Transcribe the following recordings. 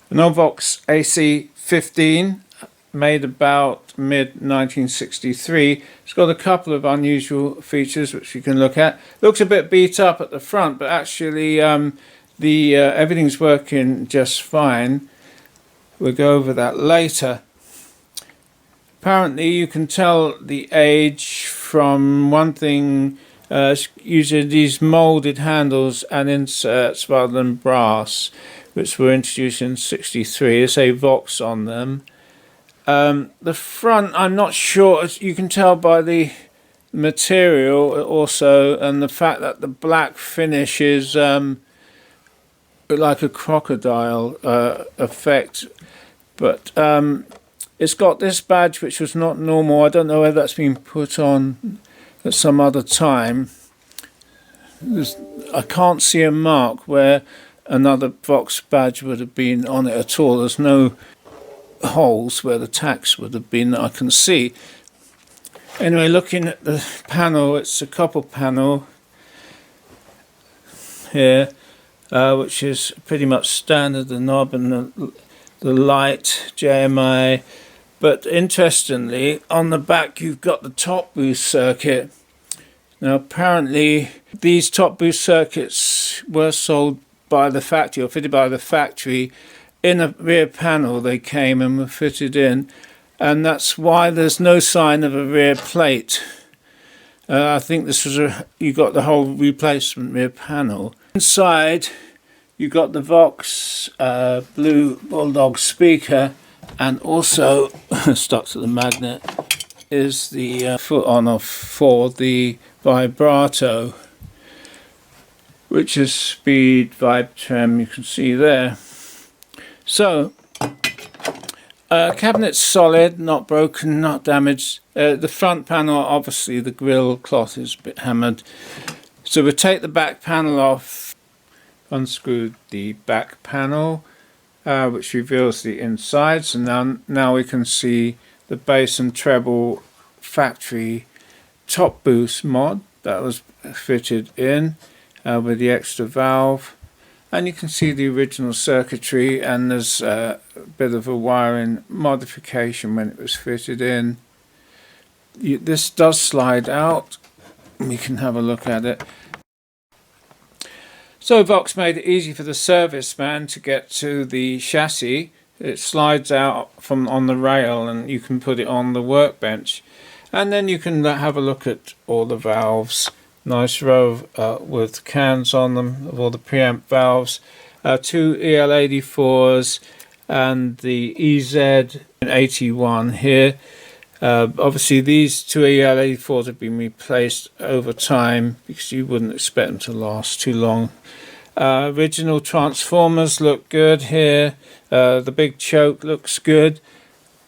An old Vox AC15 made about mid-1963. It's got a couple of unusual features which you can look at. Looks a bit beat up at the front, but actually everything's working just fine. We'll go over that later. Apparently you can tell the age from one thing, using these moulded handles and inserts rather than brass, which were introduced in '63. They say Vox on them. The front, I'm not sure. You can tell by the material also, and the fact that the black finish is like a crocodile effect. But it's got this badge which was not normal. I don't know whether that's been put on at some other time. I can't see a mark where another Vox badge would have been on it at all. There's no holes where the tacks would have been that I can see. Anyway, looking at the panel, it's a copper panel here, which is pretty much standard, the knob and the light JMI. But interestingly, on the back you've got the top boost circuit. Now apparently these top boost circuits were sold by the factory, or fitted by the factory. In a rear panel they came and were fitted in, and that's why there's no sign of a rear plate. I think this was you got the whole replacement rear panel. Inside you got the Vox Blue Bulldog speaker, and also stuck to the magnet is the foot on off for the Vibrato, which is speed Vibe-Trem, you can see there. So cabinet's solid, not broken, not damaged. The front panel, obviously the grille cloth is a bit hammered. So we'll take the back panel off, unscrew the back panel, which reveals the inside. So now we can see the bass and treble factory top boost mod that was fitted in with the extra valve. And you can see the original circuitry, and there's a bit of a wiring modification when it was fitted in. This does slide out. We can have a look at it. So Vox made it easy for the serviceman to get to the chassis. It slides out from on the rail and you can put it on the workbench. And then you can have a look at all the valves. Nice row with cans on them of all the preamp valves. Two EL84s and the EZ81 here. Obviously these two EL84s have been replaced over time because you wouldn't expect them to last too long. Original transformers look good here. The big choke looks good,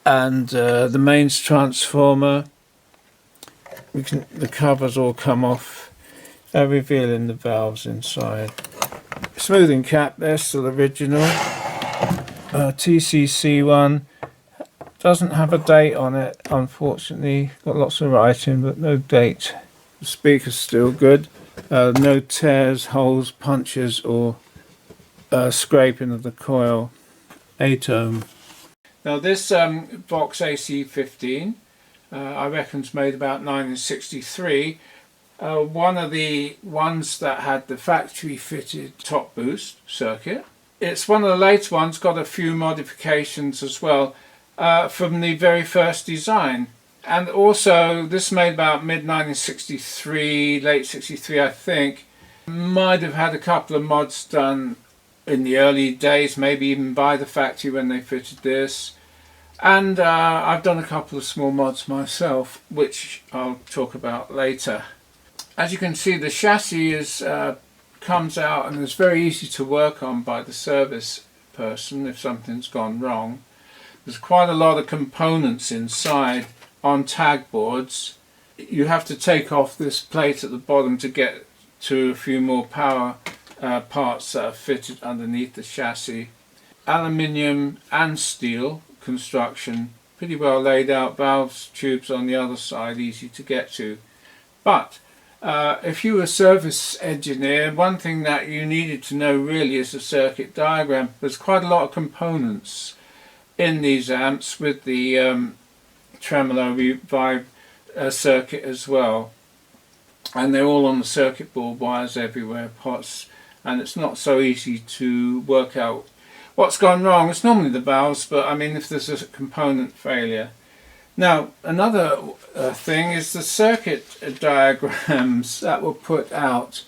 and the mains transformer, the covers all come off, revealing the valves inside. Smoothing cap, they're still original. TCC one doesn't have a date on it, unfortunately. Got lots of writing but no date. The speaker's still good. No tears, holes, punches or scraping of the coil. 8 ohm. Now this Vox AC15 I reckon's made about 1963. One of the ones that had the factory fitted top boost circuit. It's one of the later ones, got a few modifications as well from the very first design. And also this made about mid-1963, late 63 I think. Might have had a couple of mods done in the early days, maybe even by the factory when they fitted this. And I've done a couple of small mods myself, which I'll talk about later. As you can see, the chassis is, comes out and is very easy to work on by the service person if something's gone wrong. There's quite a lot of components inside on tag boards. You have to take off this plate at the bottom to get to a few more power parts that are fitted underneath the chassis. Aluminium and steel construction, pretty well laid out, valves, tubes on the other side, easy to get to. But If you were a service engineer, one thing that you needed to know really is the circuit diagram. There's quite a lot of components in these amps with the Tremolo Vibe circuit as well, and they're all on the circuit board, wires everywhere, pots, and it's not so easy to work out what's gone wrong. It's normally the valves, but I mean if there's a component failure. Now another thing is the circuit diagrams that were put out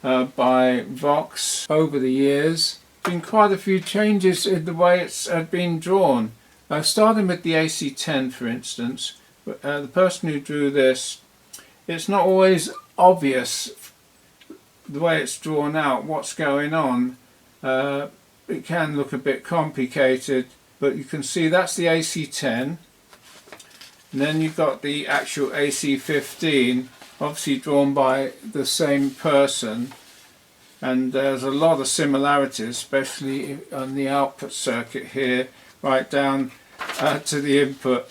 by Vox over the years. Been quite a few changes in the way it's been drawn. Starting with the AC10 for instance, the person who drew this, it's not always obvious the way it's drawn out what's going on. It can look a bit complicated, but you can see that's the AC10, and then you've got the actual AC15, obviously drawn by the same person, and there's a lot of similarities, especially on the output circuit here, right down to the input.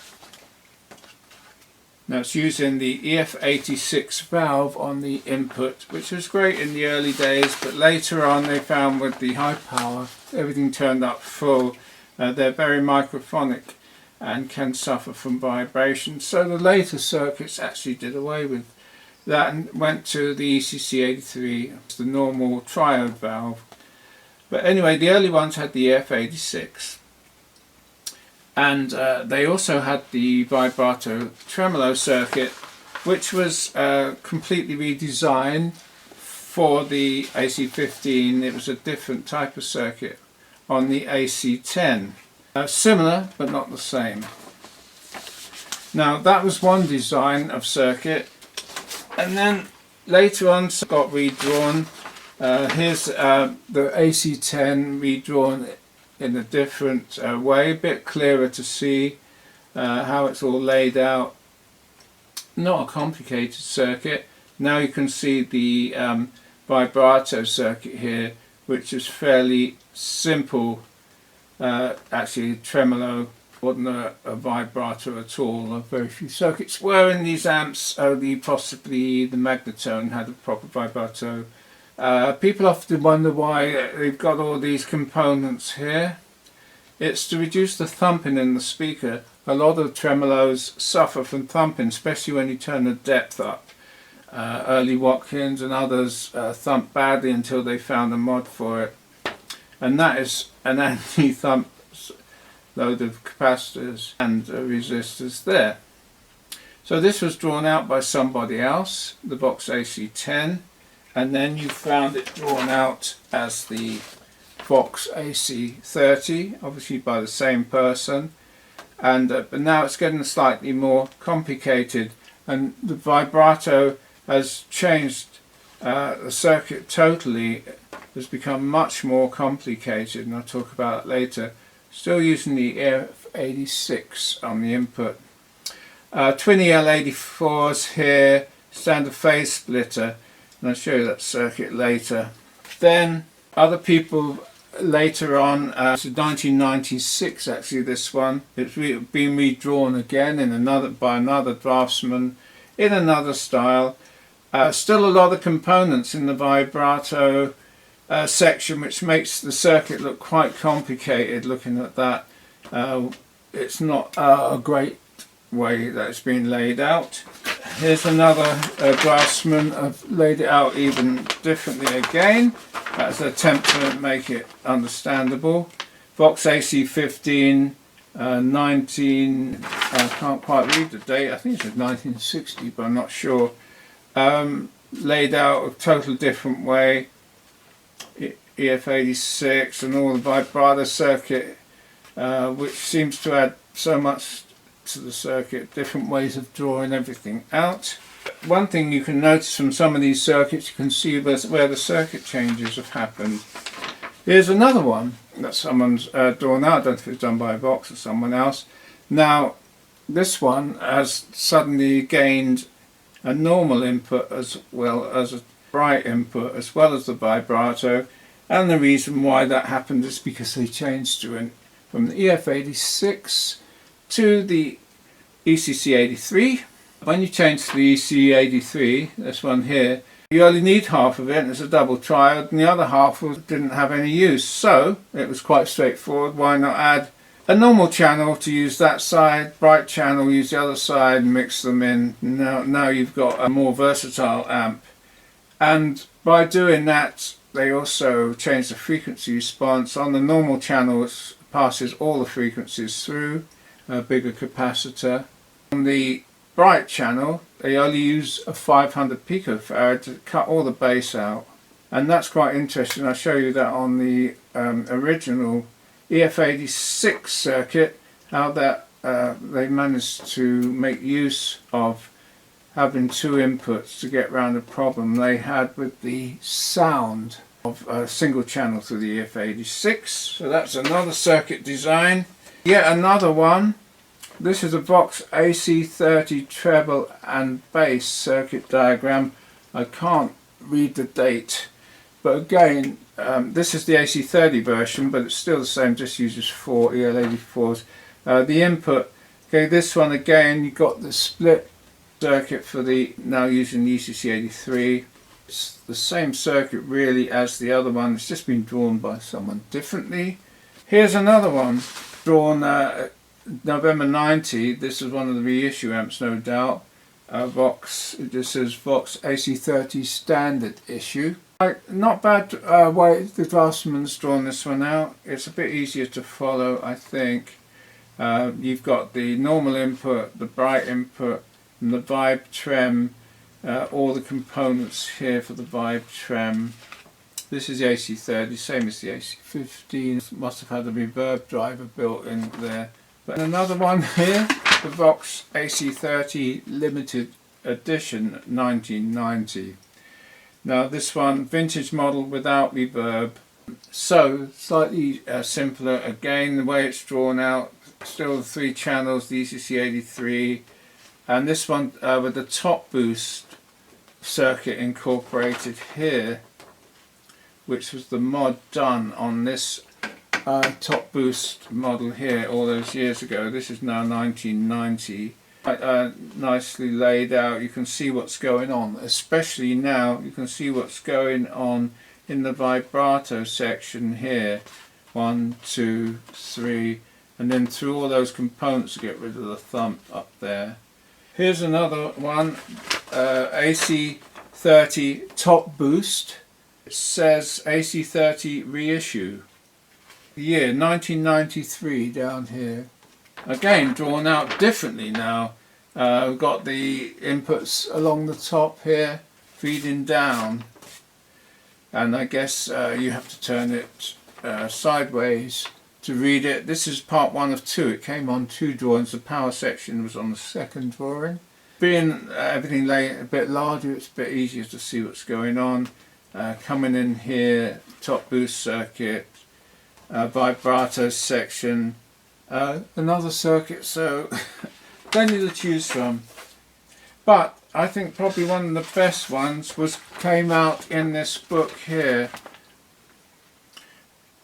Now it's using the EF86 valve on the input, which was great in the early days, but later on they found with the high power everything turned up full. They're very microphonic and can suffer from vibration, so the later circuits actually did away with that and went to the ECC83, the normal triode valve. But anyway, the early ones had the EF86. And they also had the Vibrato Tremolo circuit, which was completely redesigned for the AC15. It was a different type of circuit on the AC10. Similar, but not the same. Now that was one design of circuit, and then later on it got redrawn. Here's the AC10 redrawn in a different way, a bit clearer to see how it's all laid out. Not a complicated circuit. Now you can see the Vibrato circuit here, which is fairly simple. Actually Tremolo wasn't a vibrato at all. Very few circuits were in these amps, only possibly the Magnetone had a proper vibrato. People often wonder why they've got all these components here. It's to reduce the thumping in the speaker. A lot of tremolos suffer from thumping, especially when you turn the depth up. Early Watkins and others thump badly until they found a mod for it. And that is an anti-thump load of capacitors and resistors there. So this was drawn out by somebody else, the Vox AC10. And then you found it drawn out as the Vox AC30, obviously by the same person, and but now it's getting slightly more complicated, and the vibrato has changed the circuit totally. Has become much more complicated, and I'll talk about it later. Still using the EF86 on the input. Twin EL84s here, standard phase splitter. And I'll show you that circuit later. Then other people later on, so 1996 actually this one, it's been redrawn again in by another draftsman in another style. Still a lot of components in the vibrato section, which makes the circuit look quite complicated looking at that. It's not a great way that it's been laid out. Here's another draftsman. I've laid it out even differently again. That's an attempt to make it understandable. Vox AC15 I can't quite read the date, I think it said 1960, but I'm not sure. Laid out a total different way. EF86 and all the vibrato circuit, which seems to add so much to the circuit, different ways of drawing everything out. One thing you can notice from some of these circuits, you can see where the circuit changes have happened. Here's another one that someone's drawn out. I don't know if it's done by Vox or someone else. Now this one has suddenly gained a normal input as well as a bright input as well as the vibrato, and the reason why that happened is because they changed from the EF86 to the ECC83. When you change to the EC83, this one here, you only need half of it, and it's a double triode, and the other half didn't have any use. So it was quite straightforward. Why not add a normal channel to use that side, bright channel use the other side, and mix them in. Now you've got a more versatile amp. And by doing that, they also change the frequency response. On the normal channel, it passes all the frequencies through, a bigger capacitor. On the bright channel, they only use a 500 picofarad to cut all the bass out. And that's quite interesting. I'll show you that on the original EF86 circuit, how that they managed to make use of having two inputs to get around a problem they had with the sound of a single channel through the EF86. So that's another circuit design. Yet another one. This is a Vox AC30 treble and bass circuit diagram. I can't read the date, but again, this is the AC30 version, but it's still the same, just uses 4 EL84s. The input, okay, this one again, you've got the split circuit for the, now using the ECC83. It's the same circuit really as the other one, it's just been drawn by someone differently. Here's another one, drawn November 90. This is one of the reissue amps, no doubt. Vox, this is Vox AC30 standard issue. Not bad way the draftsman's drawn this one out. It's a bit easier to follow, I think. You've got the normal input, the bright input, and the vibe trem, all the components here for the vibe trem. This is the AC30, same as the AC15. Must have had a reverb driver built in there. But another one here, the Vox AC30 limited edition 1990. Now this one, vintage model without reverb. So slightly simpler again, the way it's drawn out. Still the 3 channels, the ECC83, and this one with the top boost circuit incorporated here, which was the mod done on this top boost model here all those years ago. This is now 1990. Nicely laid out. You can see what's going on, especially now you can see what's going on in the vibrato section here. 1, 2, 3, and then through all those components to get rid of the thump up there. Here's another one, AC30 top boost. It says AC30 reissue. Year 1993 down here. Again drawn out differently now. We've got the inputs along the top here feeding down, and I guess you have to turn it sideways to read it. This is part 1 of 2. It came on 2 drawings. The power section was on the second drawing. Being everything laid a bit larger, it's a bit easier to see what's going on. Coming in here, top boost circuit, vibrato section, another circuit, so plenty to choose from. But I think probably one of the best ones came out in this book here,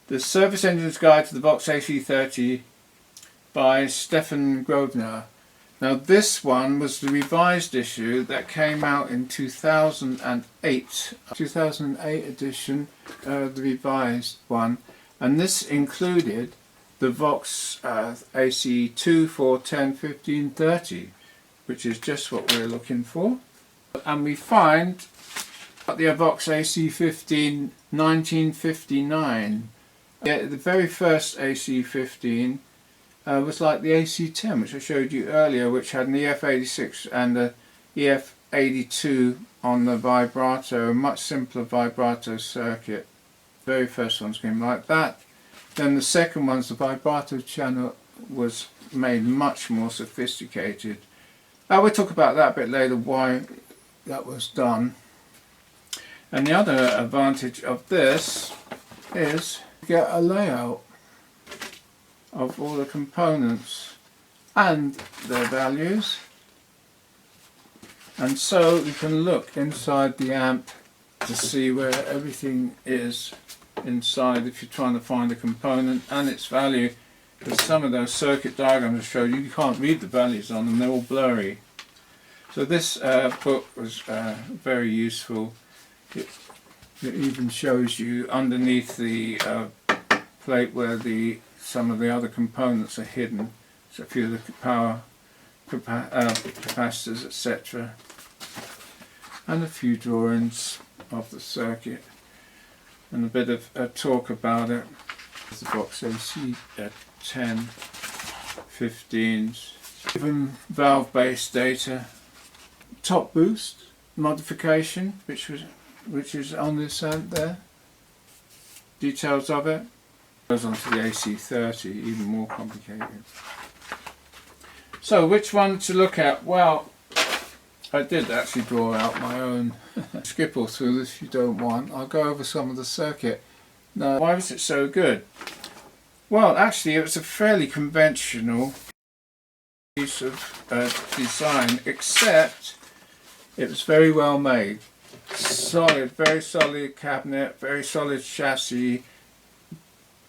The Service Engineer's Guide to the Vox AC30 by Stefan Grosvenor. Now this one was the revised issue that came out in 2008 edition, the revised one, and this included the Vox AC2, 4, 10, 15, 30, which is just what we're looking for. And we find the Vox AC15 1959. Yeah, the very first AC15 was like the AC10, which I showed you earlier, which had an EF86 and an EF82 on the vibrato, a much simpler vibrato circuit. The very first ones came like that. Then the second ones, the vibrato channel was made much more sophisticated. We'll talk about that a bit later, why that was done. And the other advantage of this is you get a layout of all the components and their values, and so you can look inside the amp to see where everything is inside if you're trying to find a component and its value, because some of those circuit diagrams I showed you, you can't read the values on them, they're all blurry. So this book was very useful. It even shows you underneath the plate where some of the other components are hidden. So a few of the power capacitors, etc. And a few drawings of the circuit and a bit of talk about it. The Vox AC15s, even valve-based data. Top Boost Modification, which is on this amp there. Details of it. Goes on to the AC30, even more complicated. So which one to look at? Well, I did actually draw out my own. Skip all through this if you don't want. I'll go over some of the circuit. Now, why was it so good? Well, actually it was a fairly conventional piece of design, except it was very well made. Solid, very solid cabinet, very solid chassis,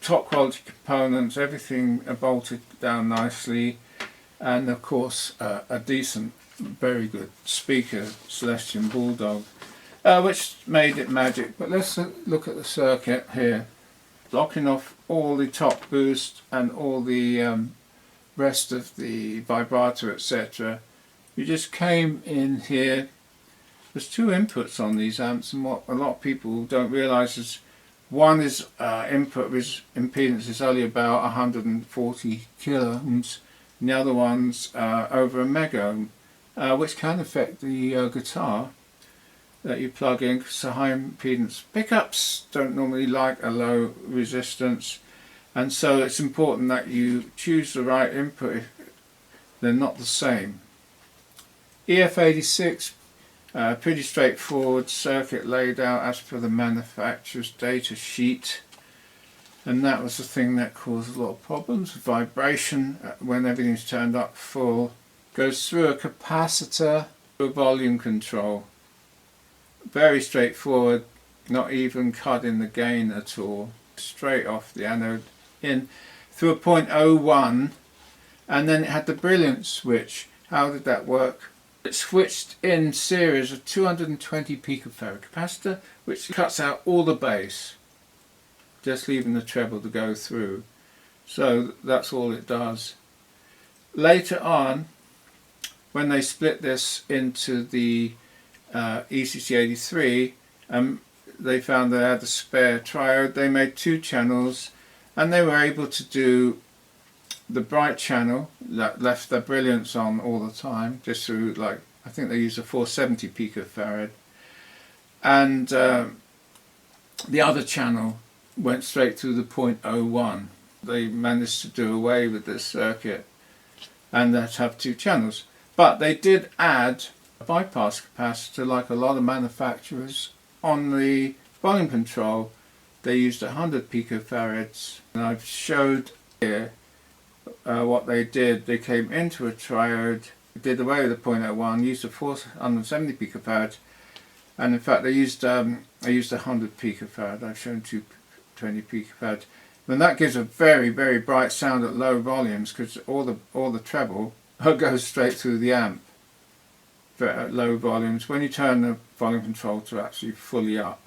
top quality components, everything bolted down nicely, and of course a decent, very good speaker, Celestion Bulldog, which made it magic. But let's look at the circuit here. Blocking off all the top boost and all the rest of the vibrato, etc. You just came in here. There's two inputs on these amps, and what a lot of people don't realise is one is input impedance is only about 140 kilo ohms, and the other one's over a mega ohm, which can affect the guitar that you plug in, because the high impedance pickups don't normally like a low resistance, and so it's important that you choose the right input if they're not the same. EF86, pretty straightforward circuit laid out as per the manufacturer's data sheet, and that was the thing that caused a lot of problems. Vibration when everything's turned up full goes through a capacitor to a volume control. Very straightforward, not even cutting the gain at all, straight off the anode in through a 0.01, and then it had the brilliant switch. How did that work? It switched in series of 220 picofarad capacitor, which cuts out all the bass, just leaving the treble to go through. So that's all it does. Later on, when they split this into the ECC83, they found they had a spare triode. They made two channels, and they were able to do the bright channel that left their brilliance on all the time, just through, like, I think they used a 470 picofarad, and the other channel went straight through the 0.01. They managed to do away with this circuit and have two channels, but they did add a bypass capacitor, like a lot of manufacturers. On the volume control they used 100 picofarads, and I've showed here what they did. They came into a triode, did away with the 0.01, used a 470 picofarads, and in fact they used 100 picofarad. I've shown 220 picofarads, and that gives a very, very bright sound at low volumes, because all the treble goes straight through the amp at low volumes. When you turn the volume control to actually fully up,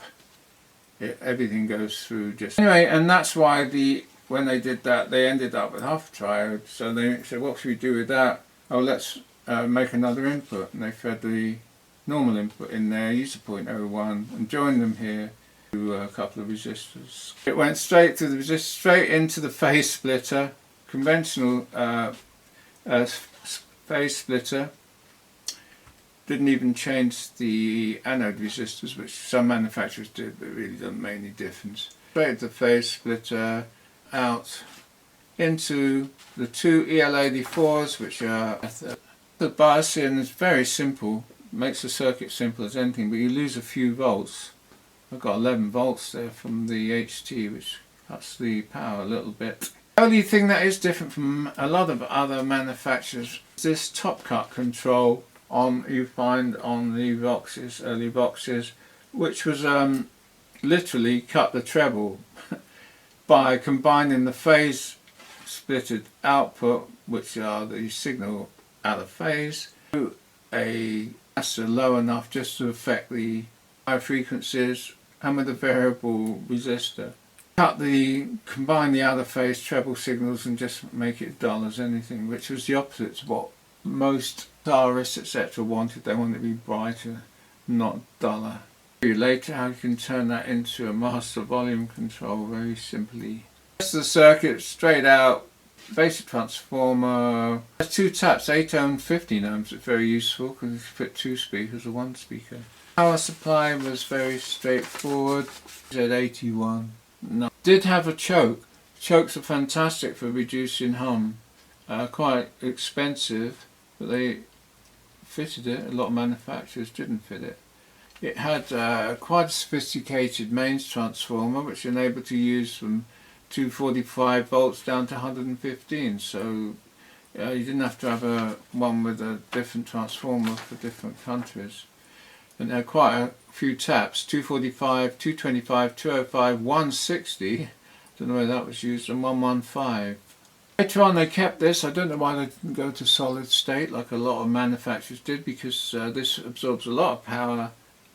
everything goes through just anyway. And that's why when they did that, they ended up with half a triode. So they said, what should we do with that? Oh, let's make another input, and they fed the normal input in there, used a 0.01 and joined them here to a couple of resistors. It went straight through the resistor, straight into the phase splitter, conventional phase splitter. Didn't even change the anode resistors, which some manufacturers did, but it really doesn't make any difference. Straight to the phase splitter, out into the two EL84s, which are the biasing is very simple, makes the circuit simple as anything, but you lose a few volts. I've got 11 volts there from the HT, which cuts the power a little bit. The only thing that is different from a lot of other manufacturers is this top cut control you find on the Voxes, early Voxes, which was literally cut the treble by combining the phase splitted output, which are the signal out of phase, to a capacitor low enough just to affect the high frequencies, and with a variable resistor. Combine the out of phase treble signals and just make it dull as anything, which was the opposite to what most guitarists etc. wanted. They wanted to be brighter, not duller. I'll show you later how you can turn that into a master volume control very simply. The rest of the circuit, straight out basic transformer. There's 2 taps, 8 ohm, 15 ohms. It's very useful because you can put 2 speakers or 1 speaker. Power supply was very straightforward. Z81. No. Did have a choke. Chokes are fantastic for reducing hum. Quite expensive, but they fitted it. A lot of manufacturers didn't fit it. It had quite a sophisticated mains transformer, which enabled to use from 245 volts down to 115. So you didn't have to have one with a different transformer for different countries. And there are quite a few taps, 245, 225, 205, 160, don't know where that was used, and 115. Later on they kept this. I don't know why they didn't go to solid state like a lot of manufacturers did, because this absorbs a lot of power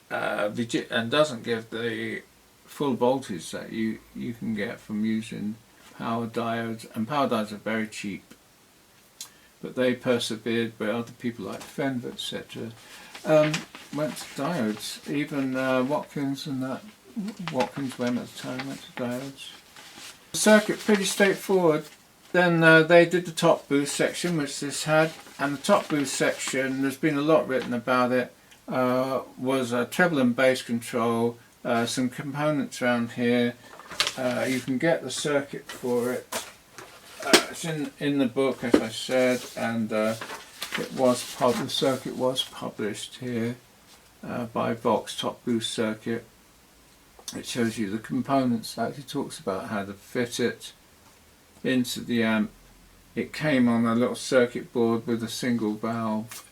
and doesn't give the full voltage that you can get from using power diodes, and power diodes are very cheap. But they persevered, where other people like Fender etc. Went to diodes. Even Watkins and that, Watkins went at the time, went to diodes. The circuit pretty straightforward. Then they did the top boost section, which this had, and the top boost section, there's been a lot written about it, was a treble and bass control, some components around here. You can get the circuit for it. It's in the book, as I said, and the circuit was published here by Vox Top Boost Circuit. It shows you the components. Actually talks about how to fit it into the amp. It came on a little circuit board with a single valve.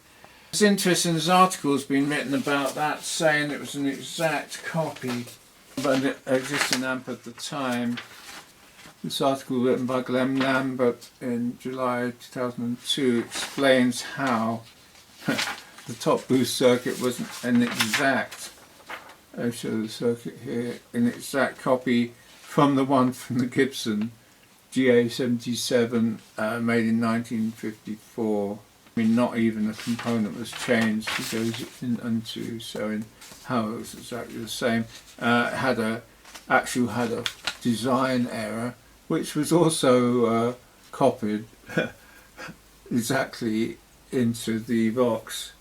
It's interesting, this article has been written about that, saying it was an exact copy of an existing amp at the time. This article, written by Glenn Lambert in July 2002, explains how the top boost circuit was an exact, I'll show the circuit here, an exact copy from the one from the Gibson GA77 made in 1954. I mean, not even a component was changed. He goes into showing how it was exactly the same. Had a design error, which was also copied exactly into the Vox.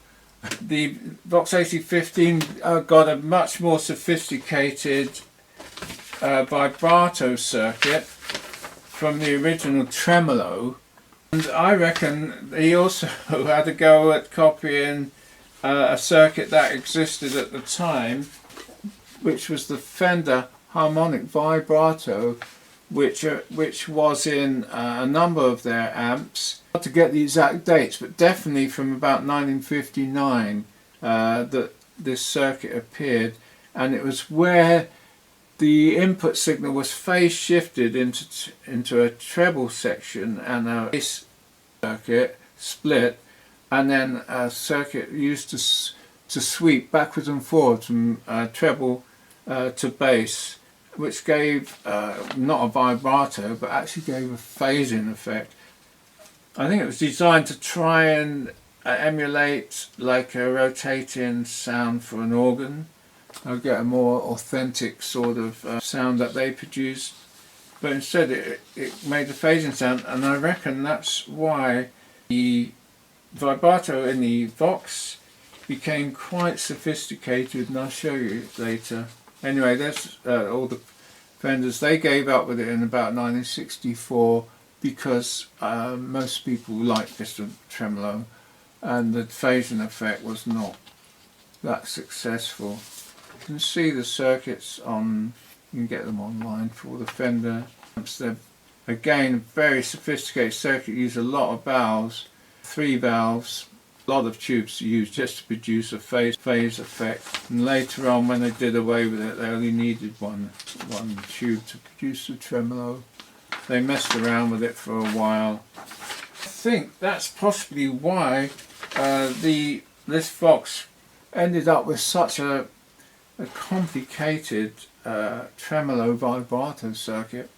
The Vox AC15 got a much more sophisticated vibrato circuit from the original Tremolo, and I reckon he also had a go at copying a circuit that existed at the time, which was the Fender harmonic vibrato, which was in a number of their amps. Hard to get the exact dates, but definitely from about 1959 that this circuit appeared, and it was where the input signal was phase shifted into a treble section and a bass circuit split, and then a circuit used to sweep backwards and forwards from treble to bass, which gave not a vibrato but actually gave a phasing effect. I think it was designed to try and emulate like a rotating sound for an organ. I'll get a more authentic sort of sound that they produced, but instead it made a phasing sound, and I reckon that's why the vibrato in the Vox became quite sophisticated, and I'll show you later. Anyway, that's all the Fenders. They gave up with it in about 1964 because most people liked just a tremolo, and the phasing effect was not that successful. You can see the circuits on, you can get them online for all the Fender amps. They're again a very sophisticated circuit, use a lot of valves, 3 valves, a lot of tubes used just to produce a phase effect. And later on, when they did away with it, they only needed one tube to produce the tremolo. They messed around with it for a while. I think that's possibly why the this Vox ended up with such a complicated tremolo vibrato circuit.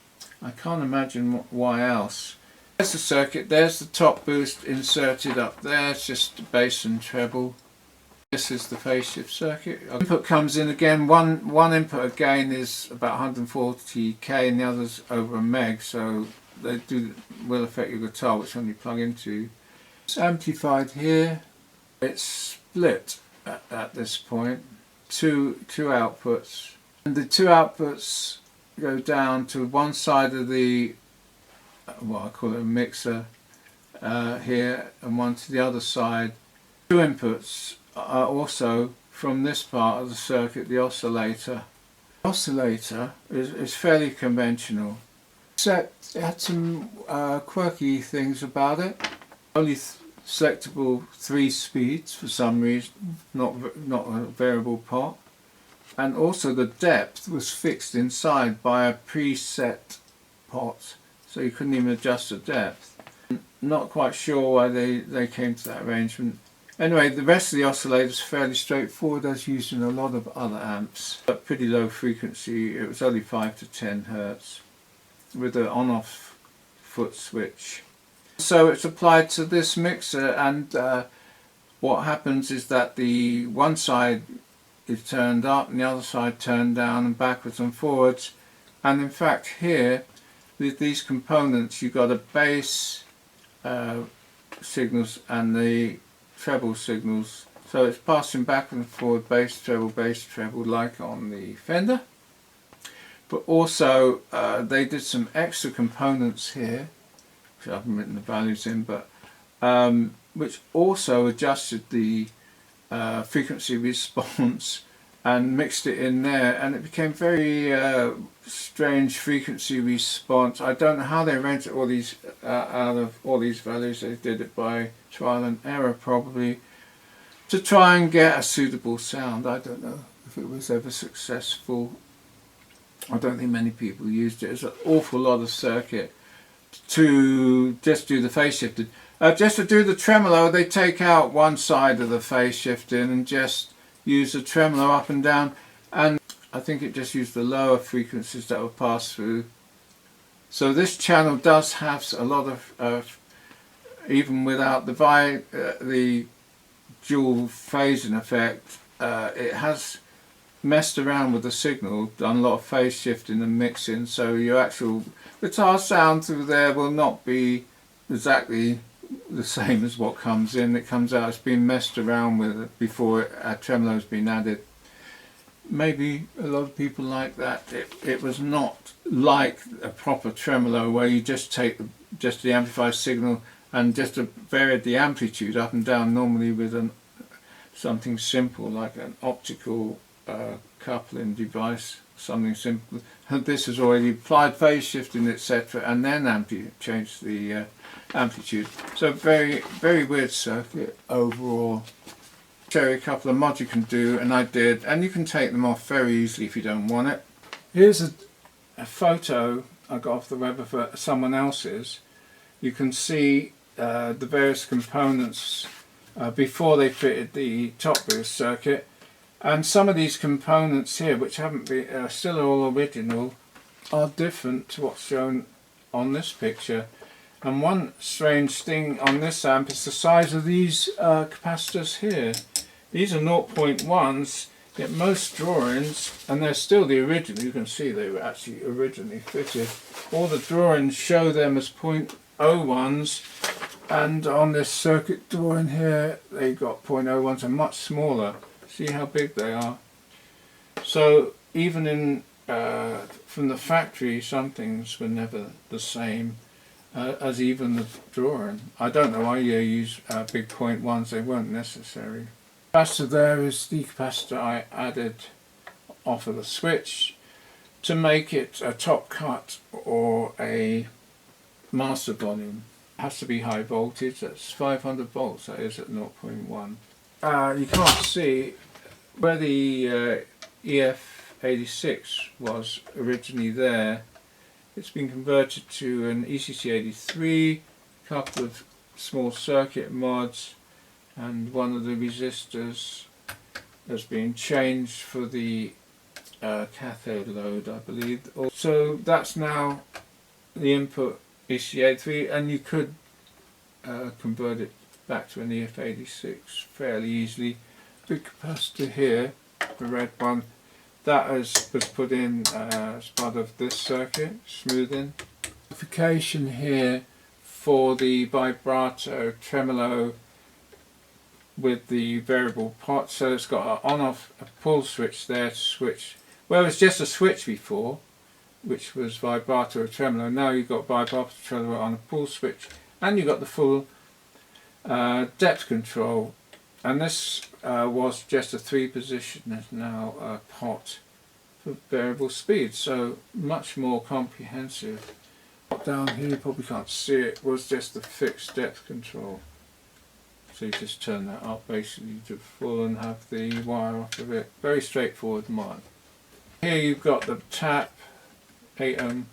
I can't imagine why else. There's the circuit, there's the top boost inserted up there, it's just the bass and treble. This is the phase shift circuit. Input comes in again, one input again is about 140k and the other's over a meg, so they will affect your guitar, which one you plug into. It's amplified here, it's split at this point, two outputs, and the two outputs go down to one side of the, what I call it a mixer here, and one to the other side. Two inputs are also from this part of the circuit, the oscillator. The oscillator is fairly conventional, except it had some quirky things about it. Only selectable 3 speeds for some reason, not a variable pot, and also the depth was fixed inside by a preset pot, so you couldn't even adjust the depth. Not quite sure why they came to that arrangement. Anyway, the rest of the oscillator is fairly straightforward, as used in a lot of other amps, but pretty low frequency. It was only 5 to 10 Hertz with an on-off foot switch. So it's applied to this mixer, and what happens is that the one side is turned up and the other side turned down, and backwards and forwards. And in fact here, with these components, you've got a bass signals and the treble signals, so it's passing back and forward, bass treble like on the Fender. But also they did some extra components here, which I haven't written the values in, but which also adjusted the frequency response and mixed it in there, and it became very strange frequency response. I don't know how they arranged all these out of all these values. They did it by trial and error, probably, to try and get a suitable sound. I don't know if it was ever successful. I don't think many people used it. It's an awful lot of circuit to just do the phase shifting. Just to do the tremolo, they take out one side of the phase shifting and just use the tremolo up and down, and I think it just used the lower frequencies that were passed through. So this channel does have a lot of, even without the dual phasing effect, it has messed around with the signal, done a lot of phase shifting and mixing, so your actual guitar sound through there will not be exactly the same as what comes in. It comes out, it's been messed around with before a tremolo's been added. Maybe a lot of people like that. It was not like a proper tremolo where you just take just the amplifier signal and just vary the amplitude up and down, normally with something simple like an optical coupling device, something simple. This has already applied phase shifting, etc., and then changed the amplitude. So very, very weird circuit overall. Show you a couple of mods you can do, and I did, and you can take them off very easily if you don't want it. Here's a photo I got off the web of someone else's. You can see the various components before they fitted the top boost circuit, and some of these components here, which haven't been still all original, are different to what's shown on this picture. And one strange thing on this amp is the size of these capacitors here. These are 0.1s, yet most drawings, and they're still the original, you can see they were actually originally fitted. All the drawings show them as 0.01s, and on this circuit drawing here, they got 0.01s and much smaller. See how big they are. So even in from the factory, some things were never the same as even the drawing. I don't know why you use big 0.1s, they weren't necessary. The capacitor there is the capacitor I added off of the switch to make it a top cut or a master volume. It has to be high voltage, that's 500 volts, that is at 0.1. You can't see where the EF86 was originally there. It's been converted to an ECC83, a couple of small circuit mods, and one of the resistors has been changed for the cathode load, I believe. So that's now the input EC83, and you could convert it back to an EF86 fairly easily. Big capacitor here, the red one, that was put in as part of this circuit, smoothing. Modification here for the Vibrato Tremolo with the variable pot, so it's got an on-off, a pull switch there to switch. Well, it was just a switch before, which was Vibrato or Tremolo. Now you've got Vibrato Tremolo on a pull switch, and you've got the full depth control. And this was just a 3-position, there's now a pot for variable speed, so much more comprehensive. Down here, you probably can't see it, was just the fixed depth control. So you just turn that up basically to full and have the wire off of it. Very straightforward mod. Here you've got the tap, 8 ohm,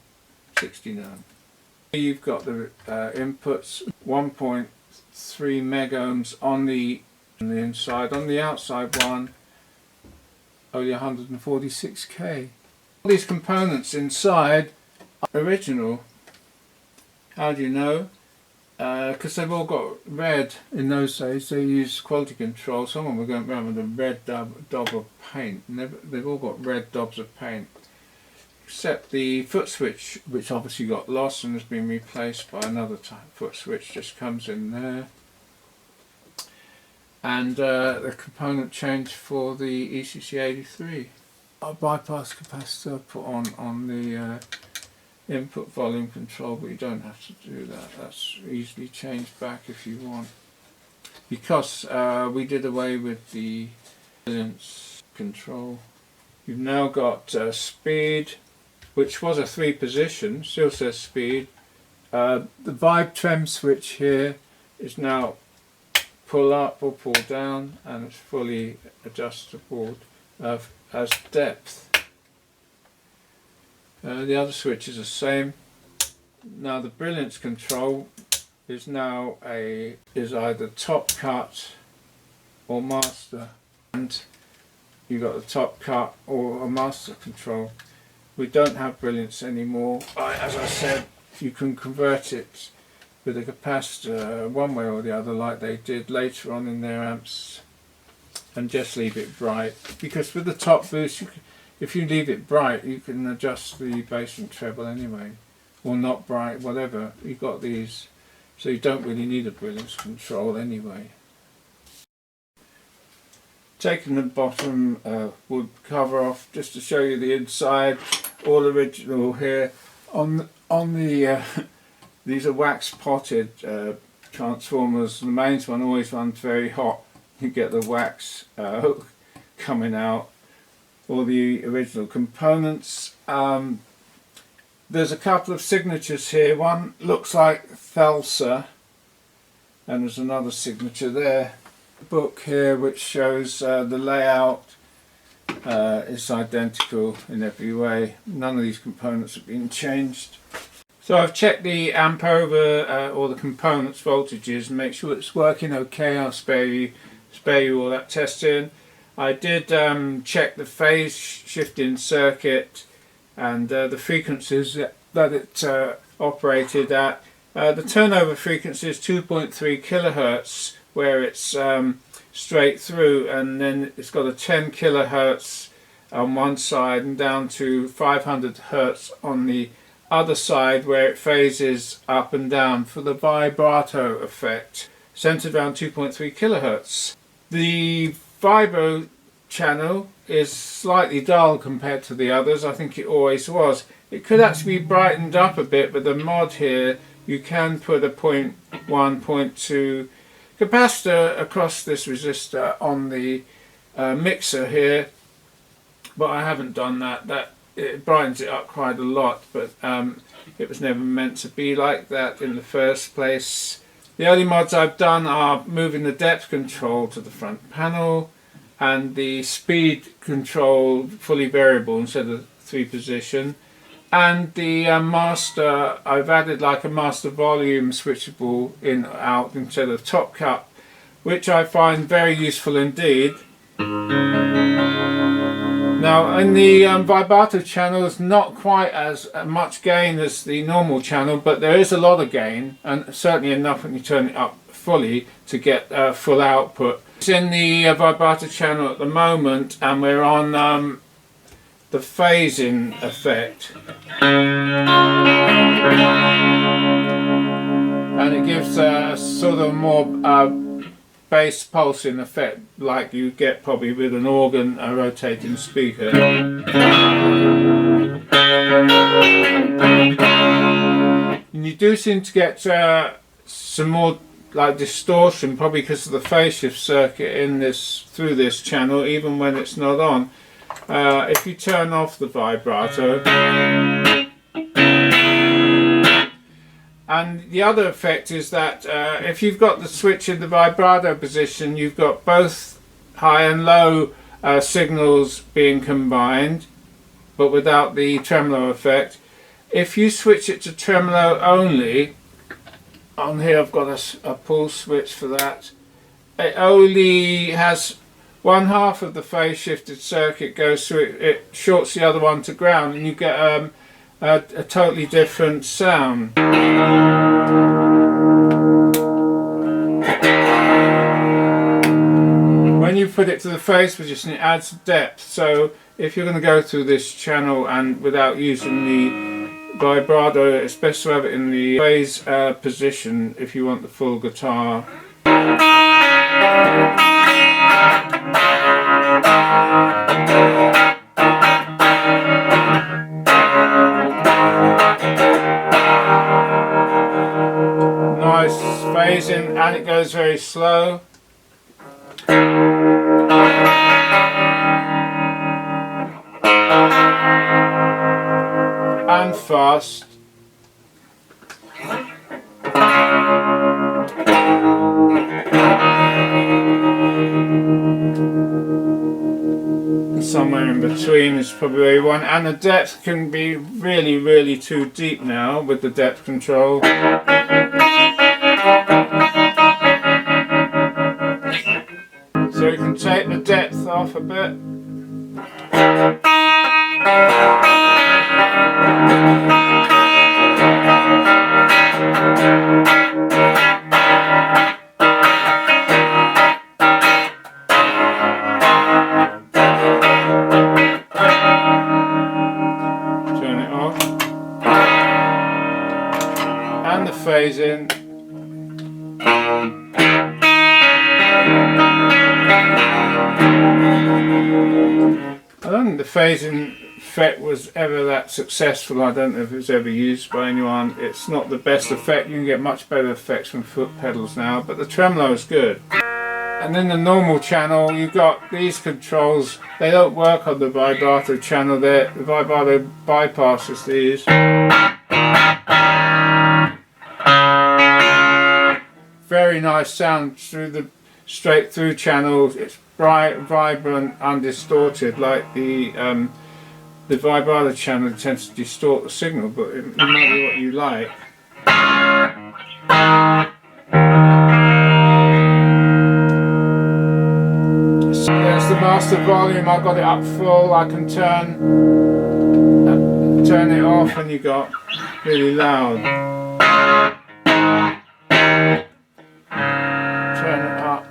16 ohm. Here you've got the inputs, 1.3 mega ohms on the inside. On the outside one, only 146k. All these components inside are original. How do you know? Because they've all got red. In those days they used quality control. Someone were going around with a red daub of paint. They've all got red daubs of paint. Except the foot switch, which obviously got lost and has been replaced by another type. Foot switch just comes in there. And the component change for the ECC83. A bypass capacitor put on the input volume control, but you don't have to do that. That's easily changed back if you want. Because we did away with the brilliance control. You've now got speed, which was a 3-position, still says speed. The Vibe Trem switch here is now pull up or pull down, and it's fully adjustable as depth. The other switch is the same. Now the brilliance control is now is either top cut or master, and you've got the top cut or a master control. We don't have brilliance anymore. As I said, you can convert it with a capacitor one way or the other, like they did later on in their amps, and just leave it bright. Because with the top boost, if you leave it bright, you can adjust the bass and treble anyway, or not bright, whatever. You've got these, so you don't really need a brilliance control anyway. Taking the bottom wood cover off just to show you the inside, all original here. On the these are wax potted transformers. The mains one always runs very hot. You get the wax coming out. All the original components. There's a couple of signatures here. One looks like Thelsa, and there's another signature there. The book here which shows the layout is identical in every way. None of these components have been changed. So I've checked the amp over or the components voltages and make sure it's working okay. I'll spare you all that testing. I did check the phase shifting circuit and the frequencies that it operated at. The turnover frequency is 2.3 kilohertz, where it's straight through, and then it's got a 10 kilohertz on one side and down to 500 hertz on the other side, where it phases up and down for the vibrato effect, centered around 2.3 kilohertz. The vibro channel is slightly dull compared to the others. I think it always was. It could actually be brightened up a bit with the mod here. You can put a 0.1, 0.2 capacitor across this resistor on the mixer here, but I haven't done that. It brightens it up quite a lot, but it was never meant to be like that in the first place. The only mods I've done are moving the depth control to the front panel and the speed control fully variable instead of 3-position, and the master, I've added like a master volume switchable in out instead of top cut which I find very useful indeed. Now in the vibrato channel is not quite as much gain as the normal channel, but there is a lot of gain, and certainly enough when you turn it up fully to get full output. It's in the vibrato channel at the moment, and we're on the phasing effect, and it gives a sort of more bass pulsing effect like you get probably with an organ, a rotating speaker. And you do seem to get some more like distortion, probably because of the phase shift circuit in this, through this channel, even when it's not on. If you turn off the vibrato, and the other effect is that if you've got the switch in the vibrato position, you've got both high and low signals being combined, but without the tremolo effect. If you switch it to tremolo only, on here I've got a pull switch for that, it only has one half of the phase shifted circuit goes through, it shorts the other one to ground, and you get a totally different sound. When you put it to the phase position, it adds depth. So if you're going to go through this channel and without using the vibrato, it's best to have it in the phase position if you want the full guitar. Nice phasing, and it goes very slow. And fast. Somewhere in between is probably where you want, and the depth can be really, really too deep now with the depth control. So you can take the depth off a bit. Turn it off. And the phasing. I don't think the phasing effect was ever that successful. I don't know if it was ever used by anyone. It's not the best effect. You can get much better effects from foot pedals now, but the tremolo is good. And in the normal channel, you've got these controls. They don't work on the vibrato channel. The vibrato bypasses these. Very nice sound through the straight through channels. It's bright, vibrant, undistorted, like the vibrato channel tends to distort the signal, but it might be what you like. So there's the master volume. I've got it up full. I can turn it off, and you got really loud. Turn it up.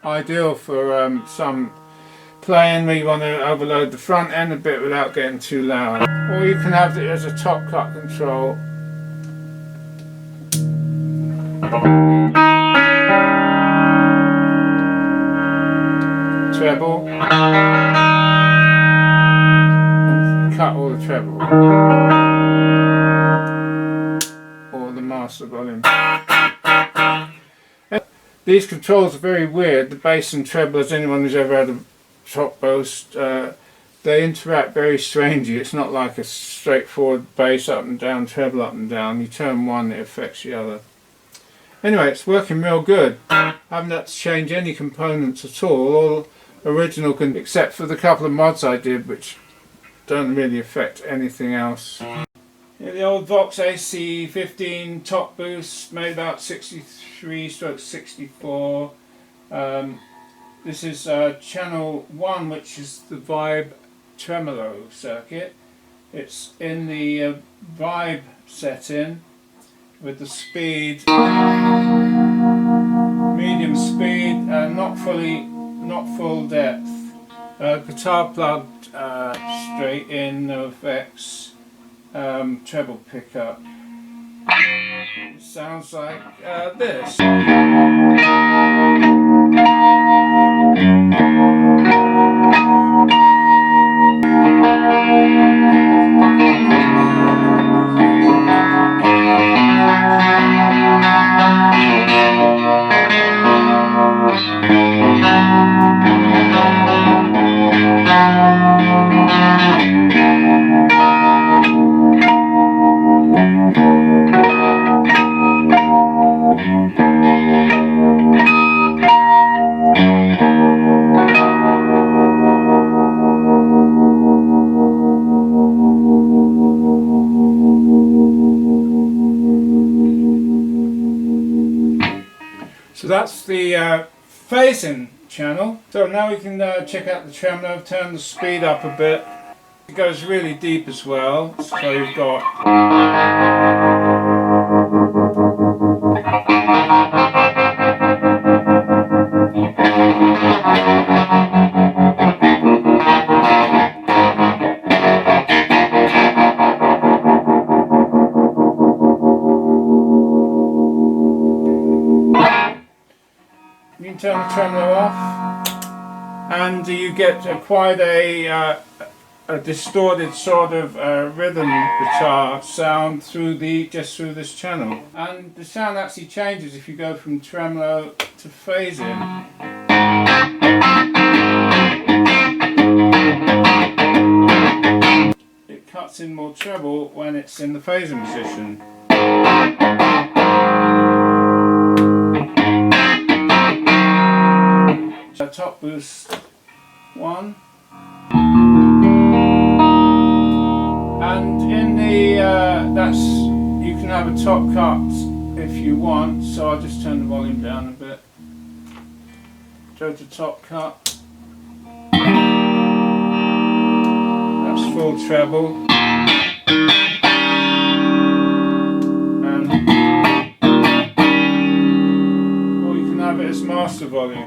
Ideal for some playing where you want to overload the front end a bit without getting too loud. Or you can have it as a top cut control. Treble. And cut all the treble. Or the master volume. These controls are very weird. The bass and treble, as anyone who's ever had a top boost, they interact very strangely. It's not like a straightforward bass up and down, treble up and down. You turn one, it affects the other. Anyway, it's working real good. I haven't had to change any components at all original, except for the couple of mods I did, which don't really affect anything else. Yeah, the old Vox AC15 top boost, made about 63/64. This is channel 1, which is the Tremolo circuit. It's in the vibe setting with the speed, medium speed, not full depth. Guitar plugged straight in, no effects. Treble pickup. It sounds like this. So that's the phasing channel. So now we can check out the tremolo, turn the speed up a bit. It goes really deep as well, so you've got you can turn the tremolo off, and you get quite a distorted sort of rhythm guitar sound through just through this channel. And the sound actually changes if you go from tremolo to phasing. It cuts in more treble when it's in the phasing position. Top boost 1, and in the you can have a top cut if you want, so I'll just turn the volume down a bit. Go to top cut, that's full treble, and or you can have it as master volume.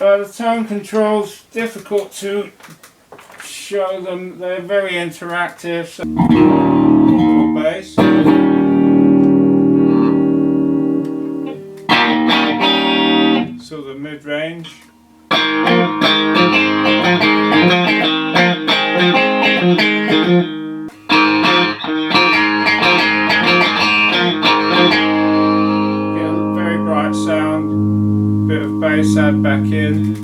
The tone controls, difficult to show them, they're very interactive. So bass. So the mid-range. Get a very bright sound. Bit of bass add back in.